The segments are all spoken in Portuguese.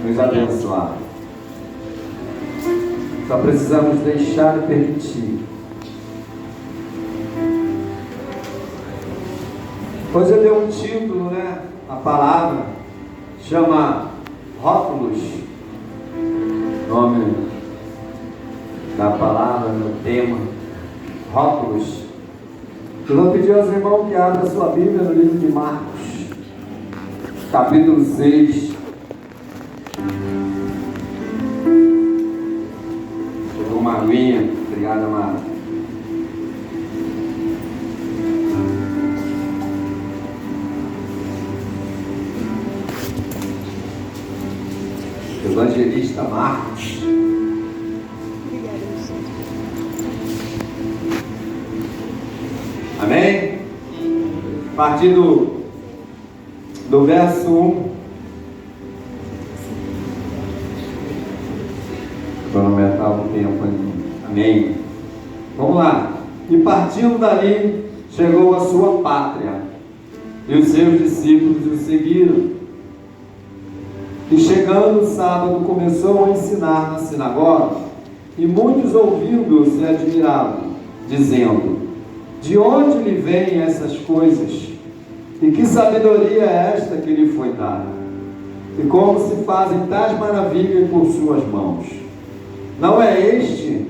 nos abençoar. Só precisamos deixar e permitir. Hoje eu dei um título, a palavra chama rótulos, nome da palavra, meu tema, rótulos. Eu vou pedir aos irmãos que abram a sua Bíblia no livro de Marcos, capítulo 6. Chegou uma aguinha, obrigado, amado. Evangelista Marcos. Amém? A partir do verso 1. Cronometrar o tempo ali. Amém? Vamos lá. E partindo dali, chegou à sua pátria, e os seus discípulos o seguiram. E chegando o sábado, começou a ensinar na sinagoga, e muitos ouvindo-o se admiravam, dizendo: de onde lhe vêm essas coisas? E que sabedoria é esta que lhe foi dada? E como se fazem tais maravilhas por suas mãos? Não é este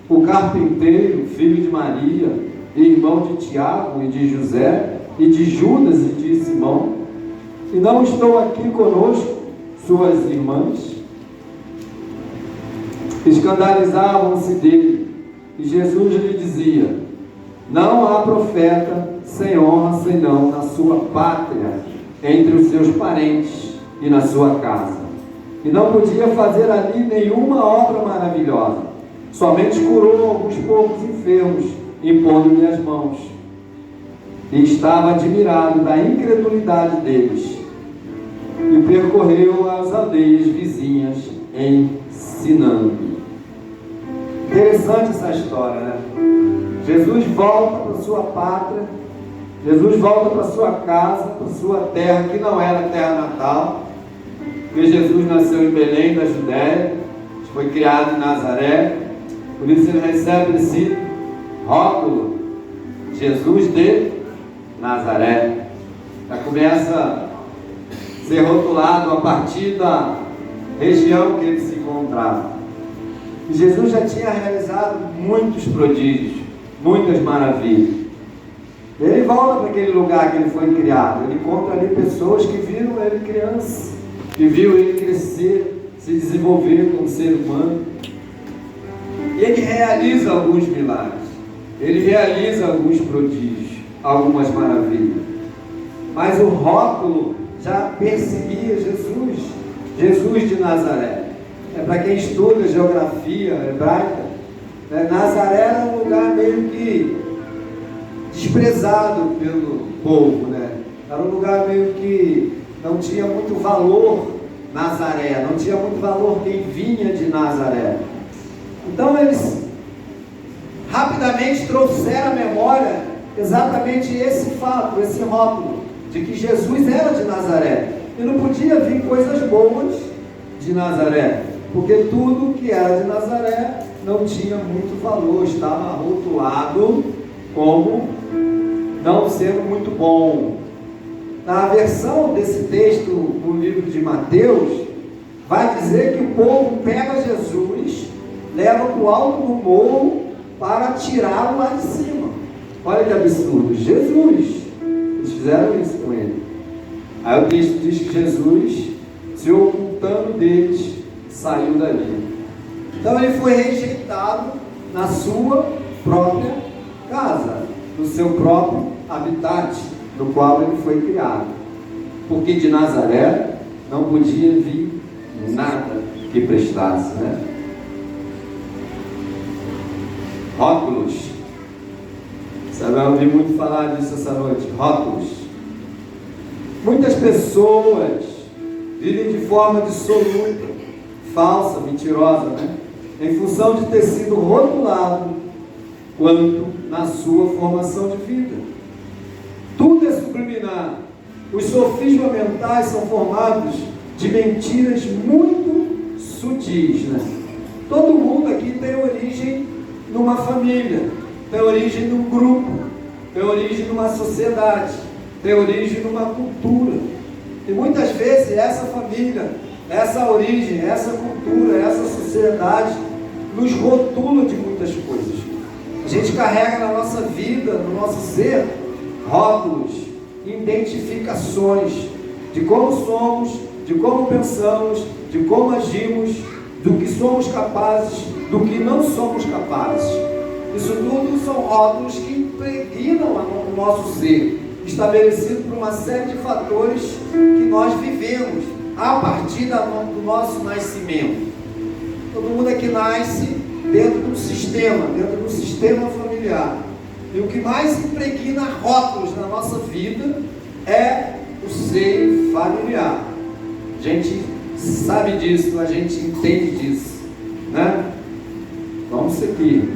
o carpinteiro, filho de Maria, e irmão de Tiago e de José, e de Judas e de Simão? E não estou aqui conosco suas irmãs? Escandalizavam-se dele, e Jesus lhe dizia: não há profeta sem honra senão na sua pátria, entre os seus parentes e na sua casa. E não podia fazer ali nenhuma obra maravilhosa, somente curou alguns poucos enfermos, impondo-lhe as mãos. E estava admirado da incredulidade deles, e percorreu as aldeias vizinhas ensinando. Interessante essa história, Jesus volta para sua pátria, Jesus volta para sua casa, para sua terra, que não era terra natal, porque Jesus nasceu em Belém, da Judéia, foi criado em Nazaré, por isso ele recebe esse rótulo, Jesus de Nazaré. Já começa a ser rotulado a partir da região que ele se encontrava. E Jesus já tinha realizado muitos prodígios, muitas maravilhas. Ele volta para aquele lugar que ele foi criado. Ele encontra ali pessoas que viram ele criança, que viu ele crescer, se desenvolver como ser humano. E ele realiza alguns milagres, ele realiza alguns prodígios, algumas maravilhas. Mas o rótulo já perseguia Jesus de Nazaré. Para quem estuda geografia hebraica, Nazaré era um lugar meio que desprezado pelo povo, Era um lugar meio que não tinha muito valor Nazaré, não tinha muito valor quem vinha de Nazaré. Então eles rapidamente trouxeram à memória exatamente esse fato, esse rótulo, de que Jesus era de Nazaré. E não podia vir coisas boas de Nazaré, porque tudo que era de Nazaré não tinha muito valor, estava rotulado como não sendo muito bom. Na versão desse texto no livro de Mateus, vai dizer que o povo pega Jesus, leva para o alto do morro para tirá-lo lá de cima. Olha que absurdo, Jesus, eles fizeram isso com ele. Aí o texto diz que Jesus, se ocultando deles, saiu dali. Então ele foi rejeitado na sua própria casa, no seu próprio habitat, no qual ele foi criado. Porque de Nazaré não podia vir nada que prestasse, Rótulos. Você vai ouvir muito falar disso essa noite. Rótulos. Muitas pessoas vivem de forma dissoluta, falsa, mentirosa, em função de ter sido rotulado quanto na sua formação de vida. Tudo é subliminar. Os sofismas mentais são formados de mentiras muito sutis, né? Todo mundo aqui tem origem numa família, tem origem num grupo, tem origem numa sociedade, tem origem numa cultura. E muitas vezes essa família, essa origem, essa cultura, essa sociedade nos rotula de muitas coisas. A gente carrega na nossa vida, no nosso ser, rótulos, identificações de como somos, de como pensamos, de como agimos, do que somos capazes, do que não somos capazes. Isso tudo são rótulos que impregnam o nosso ser, estabelecido por uma série de fatores que nós vivemos a partir do nosso nascimento. Todo mundo aqui nasce dentro de um sistema familiar. E o que mais impregna rótulos na nossa vida é o seio familiar. A gente sabe disso, a gente entende disso, né? Vamos seguir.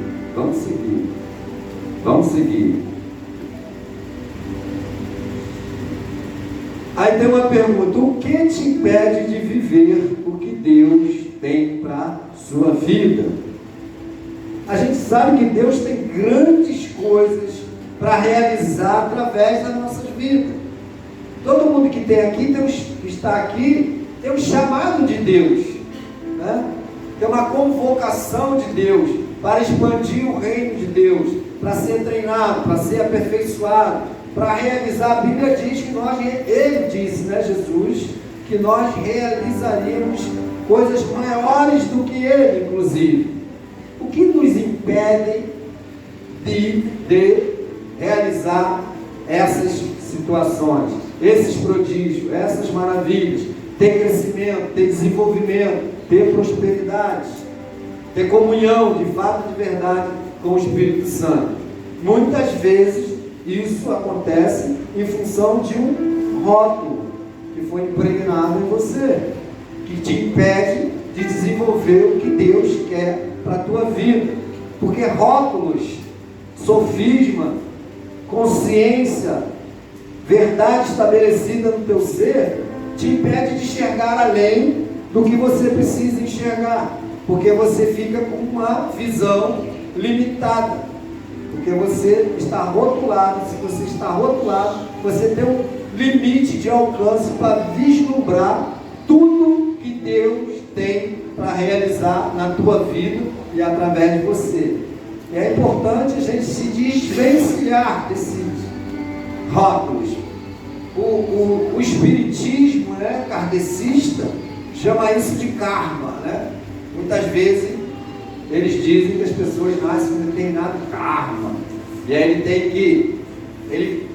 Aí tem uma pergunta: o que te impede de viver o que Deus tem para a sua vida? A gente sabe que Deus tem grandes coisas para realizar através das nossas vidas. Todo mundo que está aqui tem um chamado de Deus, né? Tem uma convocação de Deus para expandir o reino de Deus, para ser treinado, para ser aperfeiçoado, para realizar. A Bíblia diz que ele disse, né, Jesus, que nós realizaríamos coisas maiores do que ele, inclusive. O que nos impede de realizar essas situações, esses prodígios, essas maravilhas? Ter crescimento, ter desenvolvimento, ter prosperidade, ter comunhão de fato, de verdade com o Espírito Santo. Muitas vezes isso acontece em função de um rótulo que foi impregnado em você, que te impede de desenvolver o que Deus quer para a tua vida. Porque rótulos, sofisma, consciência, verdade estabelecida no teu ser, te impede de enxergar além do que você precisa enxergar, porque você fica com uma visão limitada, porque você está rotulado. Se você está rotulado, você tem um limite de alcance para vislumbrar tudo que Deus tem para realizar na tua vida e através de você. E é importante a gente se desvencilhar desses rótulos. O espiritismo, né, kardecista, chama isso de karma, né? Muitas vezes eles dizem que as pessoas nascem com determinado karma, e aí ele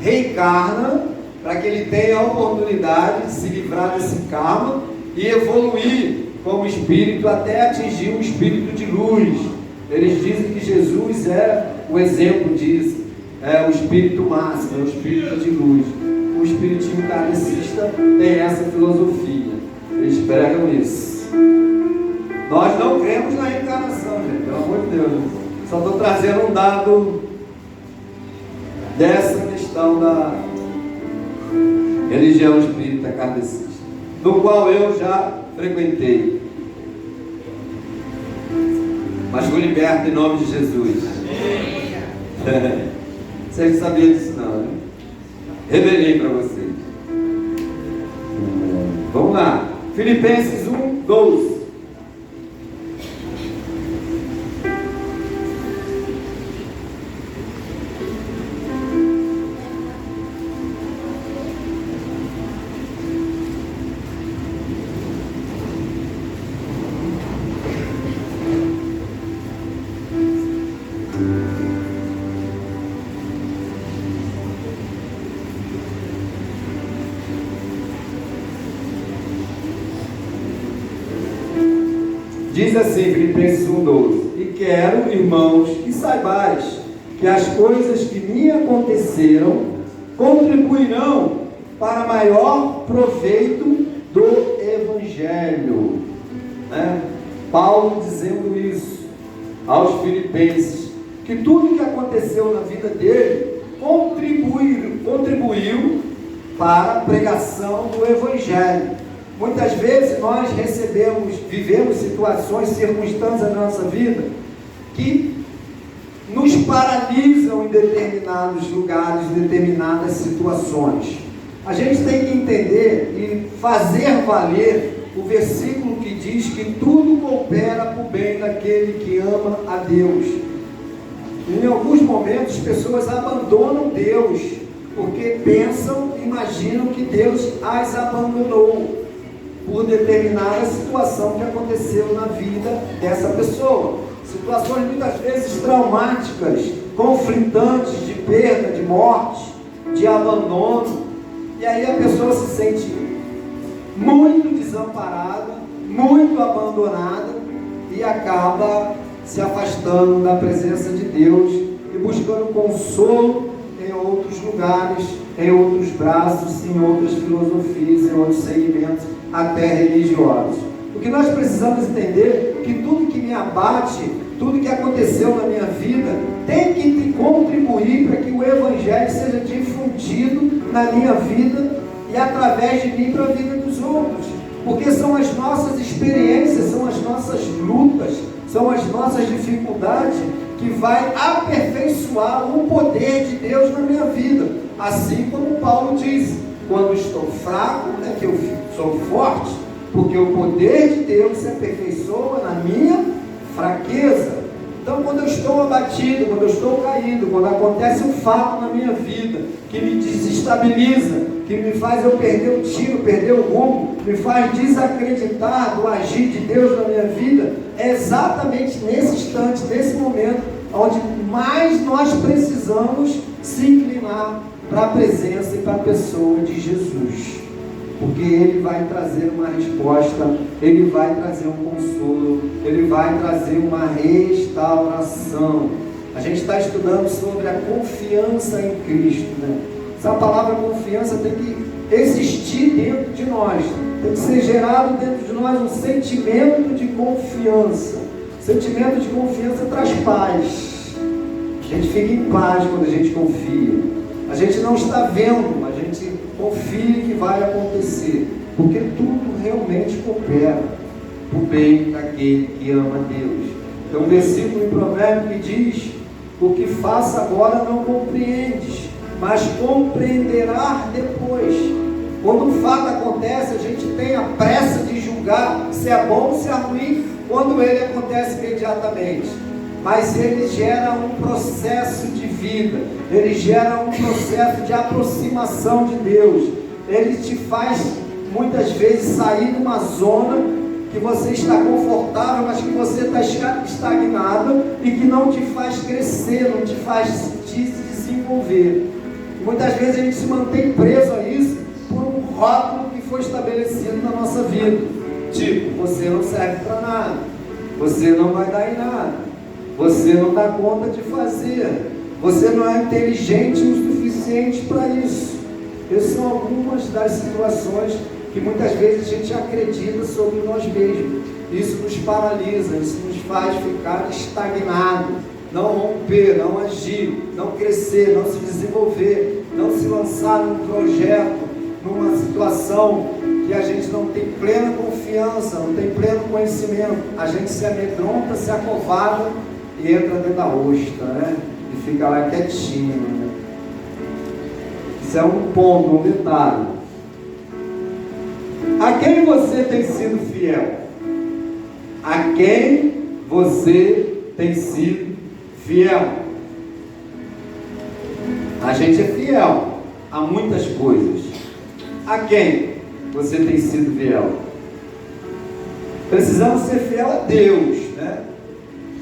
reencarna para que ele tenha a oportunidade de se livrar desse karma e evoluir como espírito até atingir um espírito de luz. Eles dizem que Jesus é o exemplo disso, é o espírito máximo, é o espírito de luz. O espiritismo kardecista tem essa filosofia, eles pregam isso. Nós não cremos na reencarnação, gente, pelo amor de Deus. Só estou trazendo um dado dessa questão da religião espírita kardecista, do qual eu já frequentei, mas fui liberto em nome de Jesus. Vocês não sabiam disso não, né? Revelei para vocês. Vamos lá, Filipenses 1:12. Diz assim, Filipenses 1:12: e quero, irmãos, que saibais que as coisas que me aconteceram contribuirão para maior proveito do Evangelho. Né? Paulo dizendo isso aos filipenses, que tudo que aconteceu na vida dele contribuiu para a pregação do Evangelho. Muitas vezes nós vivemos situações, circunstâncias na nossa vida que nos paralisam em determinados lugares, em determinadas situações. A gente tem que entender e fazer valer o versículo que diz que tudo coopera para o bem daquele que ama a Deus. Em alguns momentos, pessoas abandonam Deus, porque pensam, imaginam que Deus as abandonou por determinada situação que aconteceu na vida dessa pessoa. Situações muitas vezes traumáticas, conflitantes, de perda, de morte, de abandono. E aí a pessoa se sente muito desamparada, muito abandonada e acaba se afastando da presença de Deus e buscando consolo em outros lugares, em outros braços, em outras filosofias, em outros segmentos, até religiosos. O que nós precisamos entender é que tudo que me abate, tudo que aconteceu na minha vida, tem que contribuir para que o Evangelho seja difundido na minha vida e através de mim para a vida dos outros. Porque são as nossas experiências, são as nossas lutas, são as nossas dificuldades que vai aperfeiçoar o poder de Deus na minha vida. Assim como Paulo diz, quando estou fraco é que eu sou forte, porque o poder de Deus se aperfeiçoa na minha fraqueza. Então, quando eu estou abatido, quando eu estou caído, quando acontece um fato na minha vida que me desestabiliza, que me faz eu perder o tiro, perder o rumo, me faz desacreditar do agir de Deus na minha vida, é exatamente nesse instante, nesse momento, onde mais nós precisamos se inclinar para a presença e para a pessoa de Jesus. Porque Ele vai trazer uma resposta, Ele vai trazer um consolo, Ele vai trazer uma restauração. A gente está estudando sobre a confiança em Cristo, né? Essa palavra confiança tem que existir dentro de nós, tem que ser gerado dentro de nós um sentimento de confiança. Sentimento de confiança traz paz. A gente fica em paz quando a gente confia. A gente não está vendo, a gente confia que vai acontecer, porque tudo realmente coopera para o bem daquele que ama Deus. Tem um versículo em Provérbios que diz: o que faça agora não compreendes, mas compreenderá depois. Quando um fato acontece, a gente tem a pressa de julgar se é bom ou se é ruim, quando ele acontece imediatamente. Mas ele gera um processo de vida, ele gera um processo de aproximação de Deus. Ele te faz, muitas vezes, sair de uma zona que você está confortável, mas que você está estagnado e que não te faz crescer, não te faz te desenvolver. E muitas vezes a gente se mantém preso a isso por um rótulo que foi estabelecido na nossa vida. Tipo, você não serve para nada, você não vai dar em nada, você não dá conta de fazer, você não é inteligente o suficiente para isso. Essas são algumas das situações que muitas vezes a gente acredita sobre nós mesmos. Isso nos paralisa, isso nos faz ficar estagnado, não romper, não agir, não crescer, não se desenvolver, não se lançar num projeto, numa situação que a gente não tem plena confiança, não tem pleno conhecimento. A gente se amedronta, se acovarda e entra dentro da ostra, né? E fica lá quietinho, né? Isso é um ponto, um detalhe. A quem você tem sido fiel? A quem você tem sido fiel? A gente é fiel a muitas coisas. A quem você tem sido fiel? Precisamos ser fiel a Deus, né?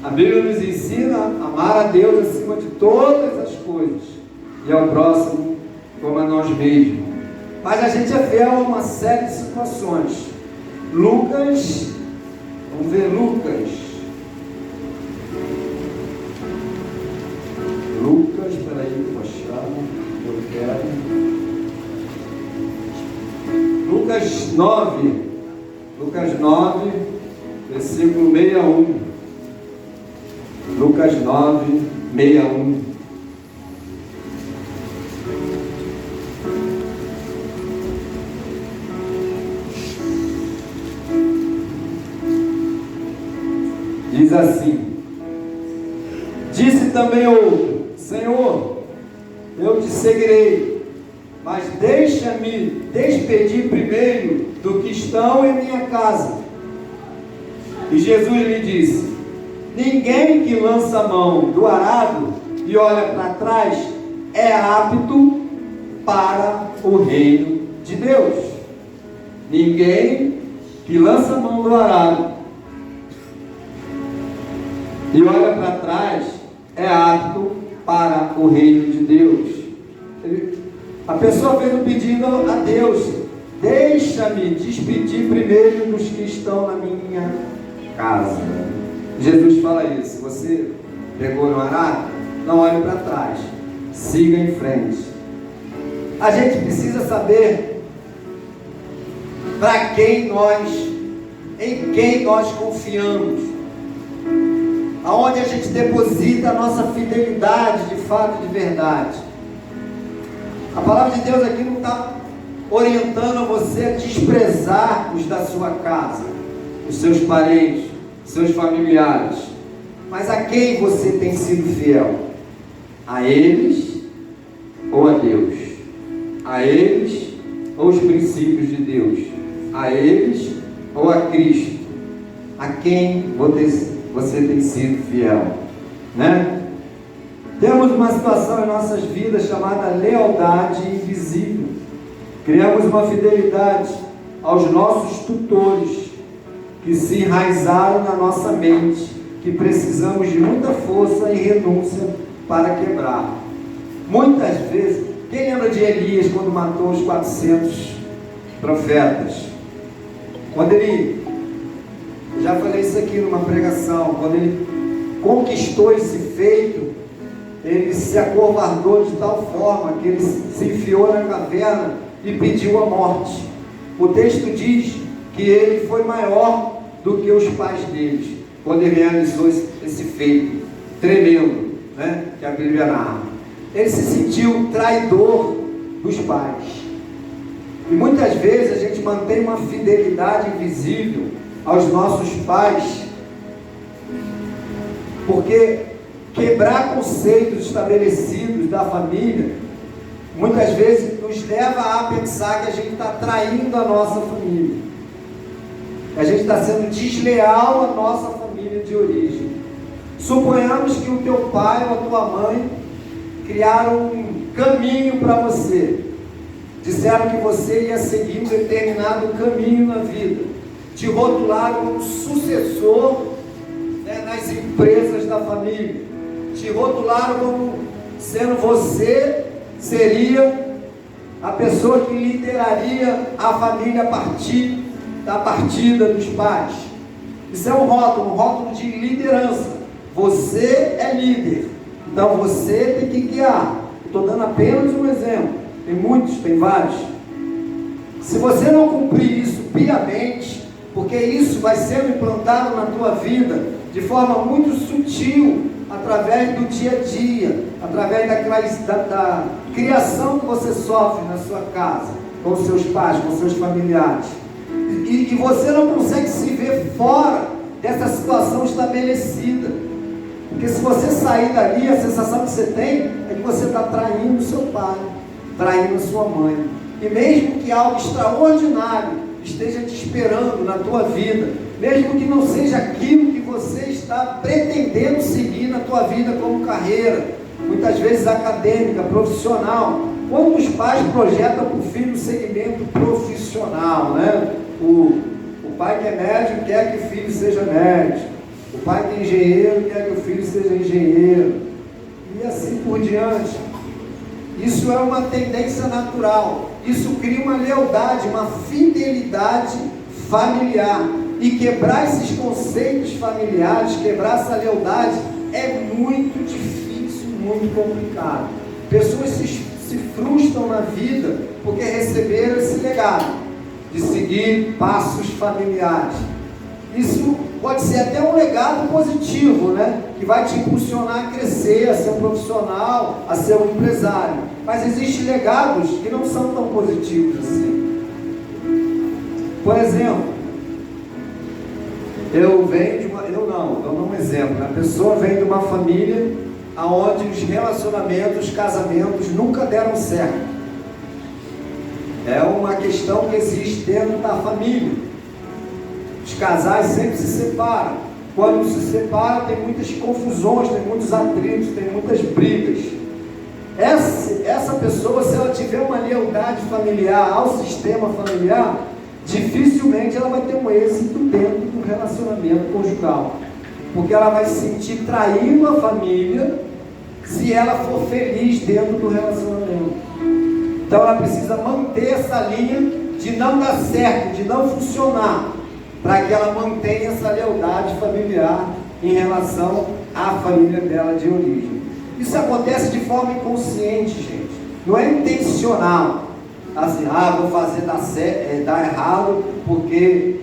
A Bíblia nos ensina a amar a Deus acima de todas as coisas e ao próximo como a nós mesmos. Mas a gente é fiel a uma série de situações. Lucas, vamos ver Lucas, espera aí, vou achar, eu quero. Lucas 9, versículo 61. Lucas 9, 61. Diz assim: disse também outro: Senhor, eu te seguirei, mas deixa-me despedir primeiro do que estão em minha casa. E Jesus lhe disse: ninguém que lança a mão do arado e olha para trás é apto para o reino de Deus. Ninguém que lança a mão do arado e olha para trás é apto para o reino de Deus. A pessoa fez um pedido a Deus: deixa-me despedir primeiro dos que estão na minha casa. Jesus fala isso. Você pegou no arado, não olhe para trás, siga em frente. A gente precisa saber em quem nós confiamos, aonde a gente deposita a nossa fidelidade de fato, de verdade. A palavra de Deus aqui não está orientando você a desprezar os da sua casa, os seus parentes, os seus familiares, mas a quem você tem sido fiel? A eles ou a Deus? A eles ou os princípios de Deus? A eles ou a Cristo? A quem você tem sido fiel, né? Temos uma situação em nossas vidas chamada lealdade invisível. Criamos uma fidelidade aos nossos tutores que se enraizaram na nossa mente, que precisamos de muita força e renúncia para quebrar. Muitas vezes, quem lembra de Elias quando matou os 400 profetas? Quando ele, eu já falei isso aqui numa pregação, quando ele conquistou esse feito, ele se acovardou de tal forma que ele se enfiou na caverna e pediu a morte. O texto diz que ele foi maior do que os pais deles, quando ele realizou esse feito tremendo, né, que a Bíblia narra. Ele se sentiu traidor dos pais. E muitas vezes a gente mantém uma fidelidade invisível aos nossos pais, porque quebrar conceitos estabelecidos da família muitas vezes nos leva a pensar que a gente está traindo a nossa família, a gente está sendo desleal à nossa família de origem. Suponhamos que o teu pai ou a tua mãe criaram um caminho para você, disseram que você ia seguir um determinado caminho na vida, te rotularam como sucessor, né, nas empresas da família, te rotularam como sendo você seria a pessoa que lideraria a família a partir da partida dos pais. Isso é um rótulo de liderança. Você é líder, então você tem que guiar. Estou dando apenas um exemplo, tem muitos, tem vários. Se você não cumprir isso piamente, porque isso vai sendo implantado na tua vida de forma muito sutil, através do dia a dia, através da criação que você sofre na sua casa, com os seus pais, com os seus familiares, e você não consegue se ver fora dessa situação estabelecida, porque se você sair dali, a sensação que você tem é que você está traindo o seu pai, traindo a sua mãe, e mesmo que algo extraordinário esteja te esperando na tua vida, mesmo que não seja aquilo que você está pretendendo seguir na tua vida como carreira, muitas vezes acadêmica, profissional. Quantos pais projetam para o filho um segmento profissional, né? O pai que é médico quer que o filho seja médico, o pai que é engenheiro quer que o filho seja engenheiro, e assim por diante. Isso é uma tendência natural, isso cria uma lealdade, uma fidelidade familiar, e quebrar esses conceitos familiares, quebrar essa lealdade é muito difícil, muito complicado. Pessoas se frustram na vida porque receberam esse legado de seguir passos familiares. Isso pode ser até um legado positivo, né? Que vai te impulsionar a crescer, a ser um profissional, a ser um empresário. Mas existem legados que não são tão positivos assim. Por exemplo, Eu venho de uma, eu não, estou dando um exemplo. A pessoa vem de uma família onde os relacionamentos, os casamentos nunca deram certo. É uma questão que existe dentro da família. Os casais sempre se separam. Quando se separam, tem muitas confusões, tem muitos atritos, tem muitas brigas. Essa pessoa, se ela tiver uma lealdade familiar ao sistema familiar, dificilmente ela vai ter um êxito dentro do relacionamento conjugal, porque ela vai se sentir traindo a família se ela for feliz dentro do relacionamento. Então ela precisa manter essa linha de não dar certo, de não funcionar, para que ela mantenha essa lealdade familiar em relação à família dela de origem. Isso acontece de forma inconsciente, gente, não é intencional. Assim, vou fazer dar errado porque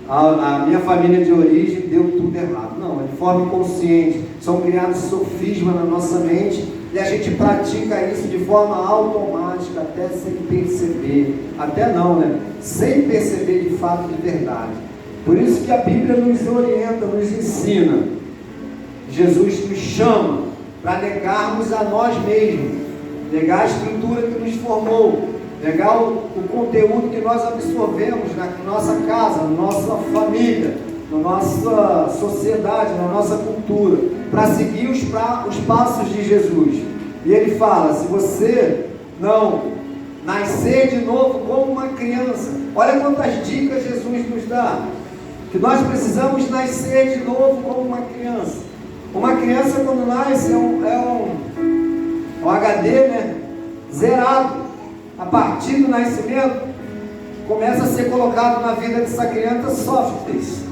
a minha família de origem deu tudo errado. Não, é de forma inconsciente. São criados sofismas na nossa mente e a gente pratica isso de forma automática, até sem perceber. Até não, né? Sem perceber de fato de verdade. Por isso que a Bíblia nos orienta, nos ensina. Jesus nos chama para negarmos a nós mesmos, negar a estrutura que nos formou, negar o conteúdo que nós absorvemos na nossa casa, na nossa família, na nossa sociedade, na nossa cultura, para seguir os passos de Jesus. E ele fala: se você não nascer de novo como uma criança, olha quantas dicas Jesus nos dá, que nós precisamos nascer de novo como uma criança. Uma criança, quando nasce, é um HD, né? Zerado. A partir do nascimento, começa a ser colocado na vida dessa criança softwares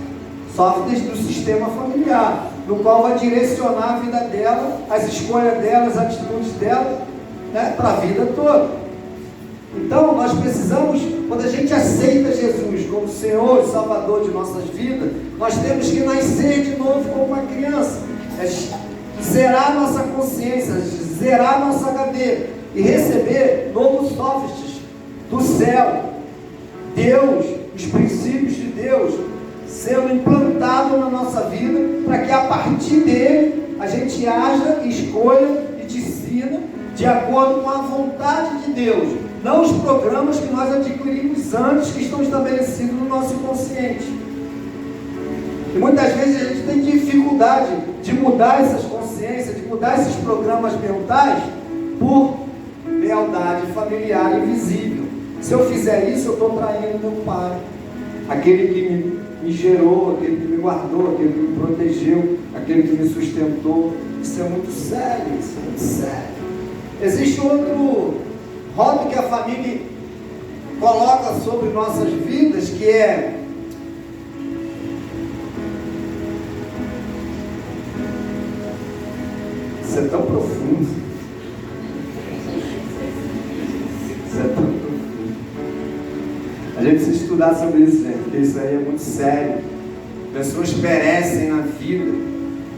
do sistema familiar, no qual vai direcionar a vida dela, as escolhas dela, as atitudes dela, né, para a vida toda. Então, nós precisamos, quando a gente aceita Jesus como Senhor e Salvador de nossas vidas, nós temos que nascer de novo como uma criança, zerar nossa consciência, zerar nossa HD e receber novos softwares do céu. Deus, os princípios de Deus sendo implantados na nossa vida, para que a partir dele a gente haja, escolha e decida de acordo com a vontade de Deus, não os programas que nós adquirimos antes, que estão estabelecidos no nosso inconsciente. E muitas vezes a gente tem dificuldade de mudar essas consciências, de mudar esses programas mentais por lealdade familiar invisível. Se eu fizer isso, eu estou traindo meu pai, aquele que me gerou, aquele que me guardou, aquele que me protegeu, aquele que me sustentou. Isso é muito sério, isso é muito sério. Existe outro rótulo que a família coloca sobre nossas vidas, que é: isso é tão profundo. Isso é tão profundo. A gente precisa estudar sobre isso, gente, porque isso aí é muito sério. Pessoas perecem na vida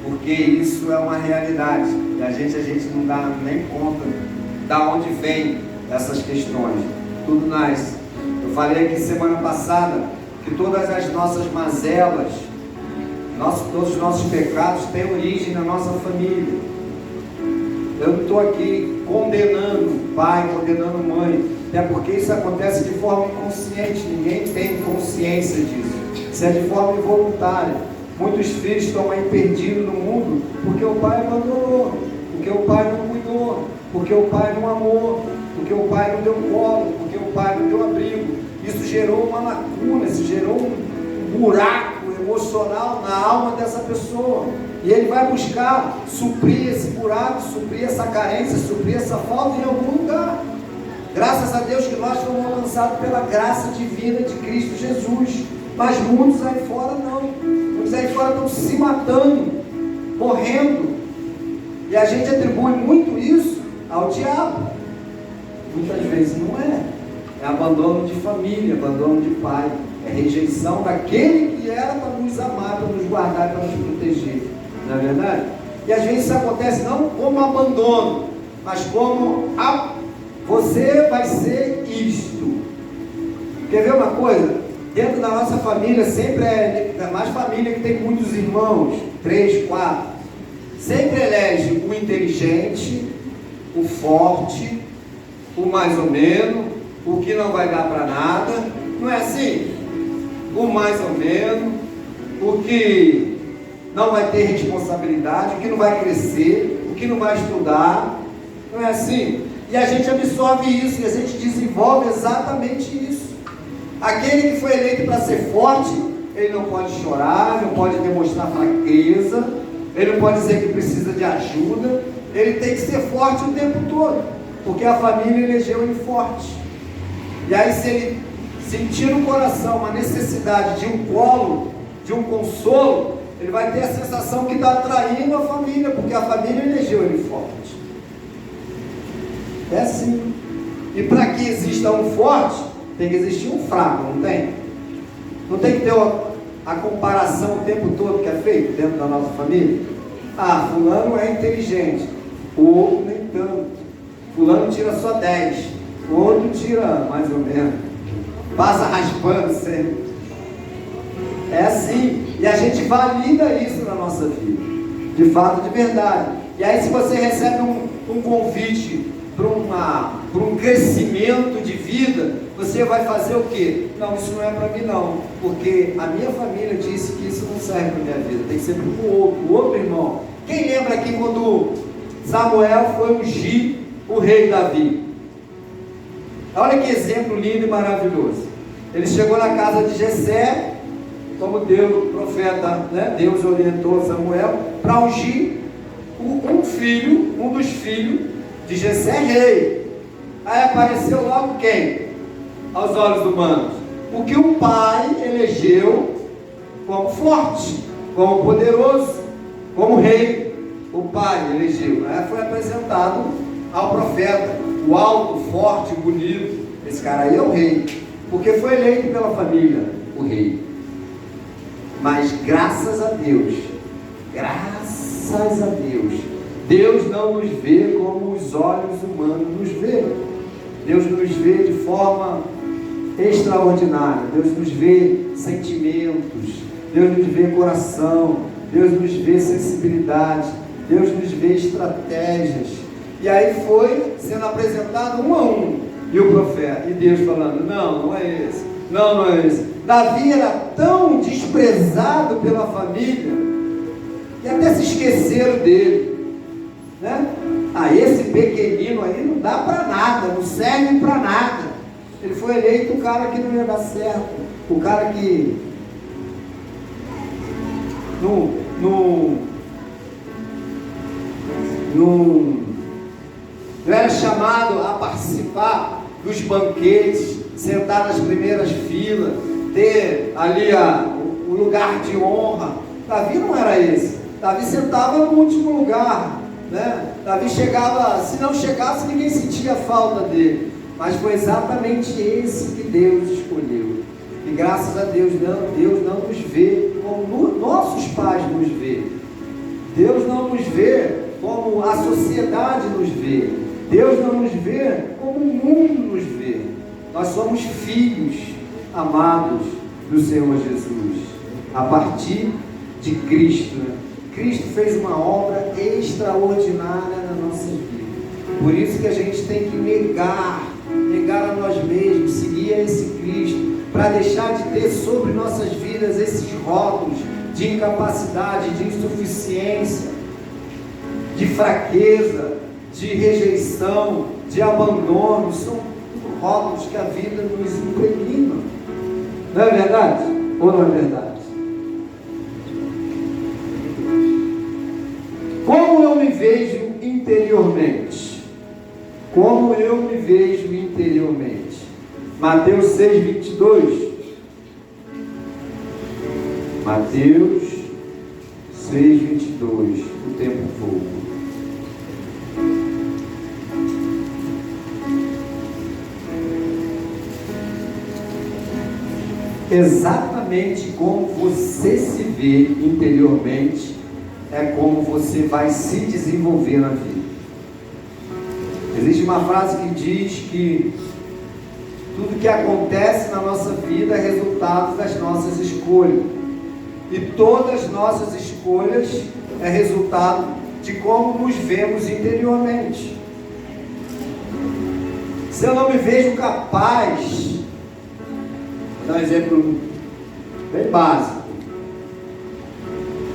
porque isso é uma realidade. E a gente não dá nem conta da onde vem essas questões. Tudo nasce. Eu falei aqui semana passada que todas as nossas mazelas, todos os nossos pecados têm origem na nossa família. Eu não estou aqui condenando pai, condenando mãe, até porque isso acontece de forma inconsciente, ninguém tem consciência disso. Isso é de forma involuntária. Muitos filhos estão aí perdidos no mundo porque o pai abandonou, porque o pai não cuidou, porque o pai não amou, porque o pai não deu colo, porque o pai não deu abrigo. Isso gerou uma lacuna, isso gerou um buraco emocional na alma dessa pessoa. E ele vai buscar suprir esse buraco, suprir essa carência, suprir essa falta em algum lugar. Graças a Deus que nós fomos alcançados pela graça divina de Cristo Jesus. Mas muitos aí fora não. Muitos aí fora estão se matando, morrendo. E a gente atribui muito isso ao diabo. Muitas vezes não é. É abandono de família, abandono de pai. É rejeição daquele que era para nos amar, para nos guardar, para nos proteger. Não é verdade? E às vezes isso acontece não como abandono, mas como você vai ser isto. Quer ver uma coisa? Dentro da nossa família, sempre é mais família que tem muitos irmãos, 3, 4. Sempre elege o inteligente, o forte, o mais ou menos, o que não vai dar para nada. Não é assim? O mais ou menos, o que não vai ter responsabilidade, o que não vai crescer, o que não vai estudar. Não é assim? E a gente absorve isso, e a gente desenvolve exatamente isso. Aquele que foi eleito para ser forte, ele não pode chorar, não pode demonstrar fraqueza, ele não pode dizer que precisa de ajuda, ele tem que ser forte o tempo todo, porque a família elegeu ele forte. E aí, se ele sentir no coração uma necessidade de um colo, de um consolo, ele vai ter a sensação que está atraindo a família, porque a família elegeu ele forte. É assim. E para que exista um forte, tem que existir um fraco, não tem? Não tem que ter a comparação o tempo todo que é feito dentro da nossa família? Ah, fulano é inteligente, o outro nem tanto. Fulano tira só 10, o outro tira mais ou menos. Passa raspando sempre. É assim. E a gente valida isso na nossa vida. De fato, de verdade. E aí, se você recebe um convite para um crescimento de vida, você vai fazer o quê? Não, isso não é para mim não, porque a minha família disse que isso não serve para a minha vida, tem que ser para o outro irmão. Quem lembra aqui quando Samuel foi ungir o rei Davi? Olha que exemplo lindo e maravilhoso. Ele chegou na casa de Jessé, como Deus, o profeta, né? Deus orientou Samuel para ungir um dos filhos de Jessé rei. Aí apareceu logo quem? Aos olhos humanos, o que o pai elegeu como forte, como poderoso, como rei. O pai elegeu. Aí foi apresentado ao profeta, o alto, forte, bonito. Esse cara aí é o rei, porque foi eleito pela família, o rei. Mas graças a Deus, Deus não nos vê como os olhos humanos nos vê. Deus nos vê de forma extraordinária. Deus nos vê sentimentos, Deus nos vê coração, Deus nos vê sensibilidade, Deus nos vê estratégias. E aí foi sendo apresentado um a um, e o profeta, e Deus falando, não é esse, não é esse. Davi era tão desprezado pela família, que até se esqueceram dele, né? Esse pequenino aí não dá para nada, não serve para nada. Ele foi eleito o cara que não ia dar certo, o cara que não era chamado a participar dos banquetes, sentar nas primeiras filas, ter ali o lugar de honra. Davi não era esse. Davi sentava no último lugar, né? Davi chegava, se não chegasse, ninguém sentia falta dele. Mas foi exatamente esse que Deus escolheu. E graças a Deus, Deus não nos vê como nossos pais nos vê. Deus não nos vê como a sociedade nos vê. Deus não nos vê como o mundo nos vê. Nós somos filhos amados do Senhor Jesus, a partir de Cristo, né? Cristo fez uma obra extraordinária na nossa vida. Por isso que a gente tem que negar a nós mesmos, seguir a esse Cristo, para deixar de ter sobre nossas vidas esses rótulos de incapacidade, de insuficiência, de fraqueza, de rejeição, de abandono. São rótulos que a vida nos impregna. Não é verdade? Ou não é verdade? Como eu me vejo interiormente? Como eu me vejo interiormente? Mateus 6, 22. Mateus 6, 22. O tempo voa. Exatamente como você se vê interiormente é como você vai se desenvolver na vida. Existe uma frase que diz que Tudo que acontece na nossa vida é resultado das nossas escolhas. E todas as nossas escolhas é resultado de como nos vemos interiormente. Se eu não me vejo capaz, vou dar um exemplo bem básico.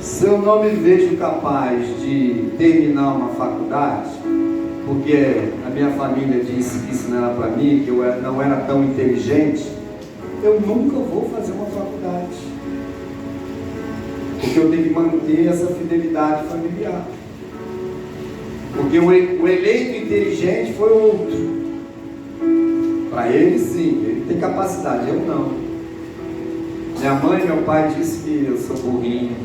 Se eu não me vejo capaz de terminar uma faculdade, porque a minha família disse que isso não era para mim, que eu não era tão inteligente, eu nunca vou fazer uma faculdade. Porque eu tenho que manter essa fidelidade familiar. Porque o eleito inteligente foi outro. Para ele sim, ele tem capacidade, eu não. Minha mãe e meu pai disse que eu sou burrinho,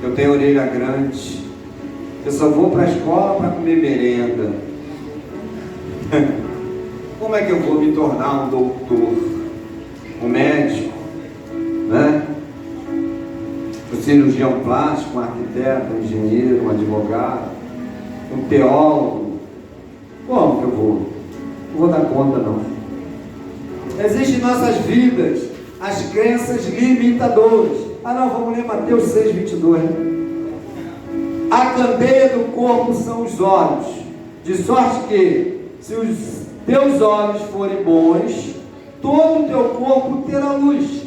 que eu tenho orelha grande, que eu só vou para a escola para comer merenda. Como é que eu vou me tornar um doutor, um médico, né? Um cirurgião plástico, um arquiteto, um engenheiro, um advogado, um teólogo? Como que eu vou? Não vou dar conta não. Existem em nossas vidas as crenças limitadoras. Não, vamos ler Mateus 6:22. A candeia do corpo são os olhos, de sorte que, se os teus olhos forem bons, todo o teu corpo terá luz.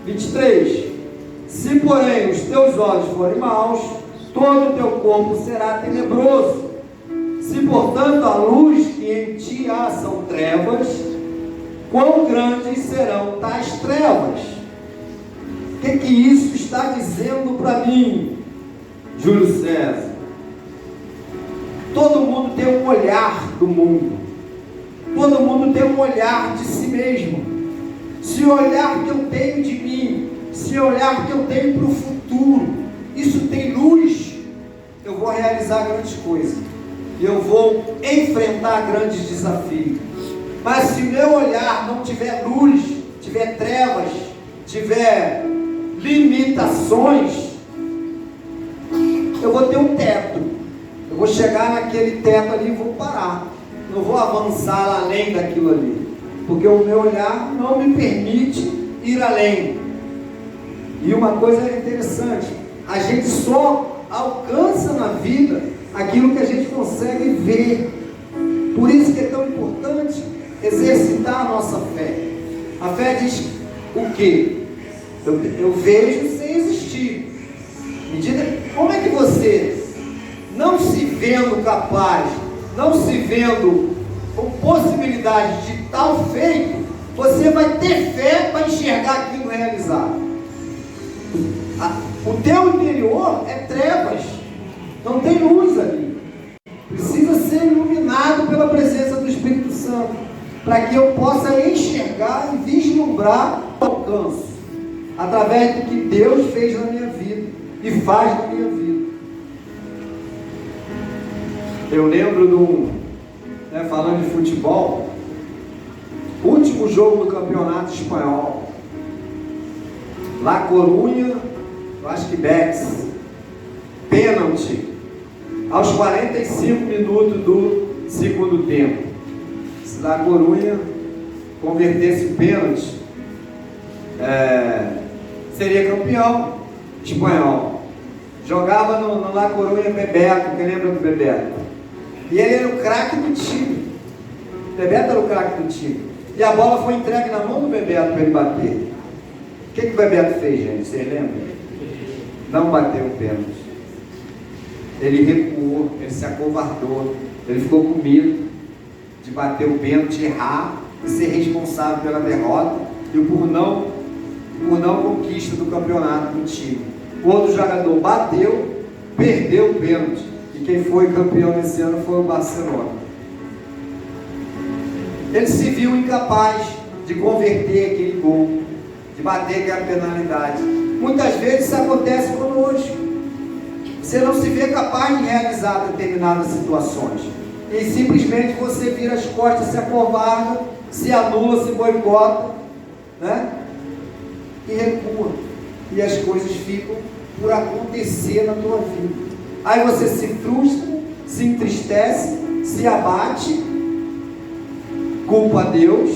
23. Se, porém, os teus olhos forem maus, todo o teu corpo será tenebroso. Se, portanto, a luz que em ti há são trevas, quão grandes serão tais trevas? O que isso está dizendo para mim, Júlio César? Todo mundo tem um olhar do mundo. Todo mundo tem um olhar de si mesmo. Se o olhar que eu tenho de mim, se o olhar que eu tenho para o futuro, isso tem luz, eu vou realizar grandes coisas. Eu vou enfrentar grandes desafios. Mas se o meu olhar não tiver luz, tiver trevas, tiver limitações, eu vou ter um teto. Eu vou chegar naquele teto ali e vou parar. Não vou avançar além daquilo ali, porque o meu olhar não me permite ir além. E uma coisa interessante, a gente só alcança na vida aquilo que a gente consegue ver. Por isso que é tão importante exercitar a nossa fé. A fé diz o quê? Eu vejo sem existir. Como é que você, não se vendo capaz, não se vendo com possibilidade de tal feito, você vai ter fé para enxergar aquilo realizado? O teu interior é trevas, não tem luz ali. Precisa ser iluminado pela presença do Espírito Santo, para que eu possa enxergar e vislumbrar o alcance, através do que Deus fez na minha vida e faz na minha vida. Eu lembro falando de futebol, último jogo do campeonato espanhol, La Coruña, eu acho que Betis, pênalti, aos 45 minutos do segundo tempo. Se La Coruña convertesse o pênalti, seria campeão espanhol. Jogava no La Coruña Bebeto, quem lembra do Bebeto? E ele era o craque do time. Bebeto era o craque do time. E a bola foi entregue na mão do Bebeto para ele bater. O que o Bebeto fez, gente? Vocês lembram? Não bateu o pênalti. Ele recuou, ele se acovardou, ele ficou com medo de bater o pênalti, errar e ser responsável pela derrota e por não conquista do campeonato do time. O outro jogador bateu, perdeu o pênalti, e quem foi campeão nesse ano foi o Barcelona. Ele se viu incapaz de converter aquele gol, de bater aquela penalidade. Muitas vezes isso acontece conosco. Você não se vê capaz de realizar determinadas situações, e simplesmente você vira as costas, se acovarda, se anula, se boicota, né? E recua, e as coisas ficam por acontecer na tua vida. Aí você se frustra, se entristece, se abate, culpa a Deus,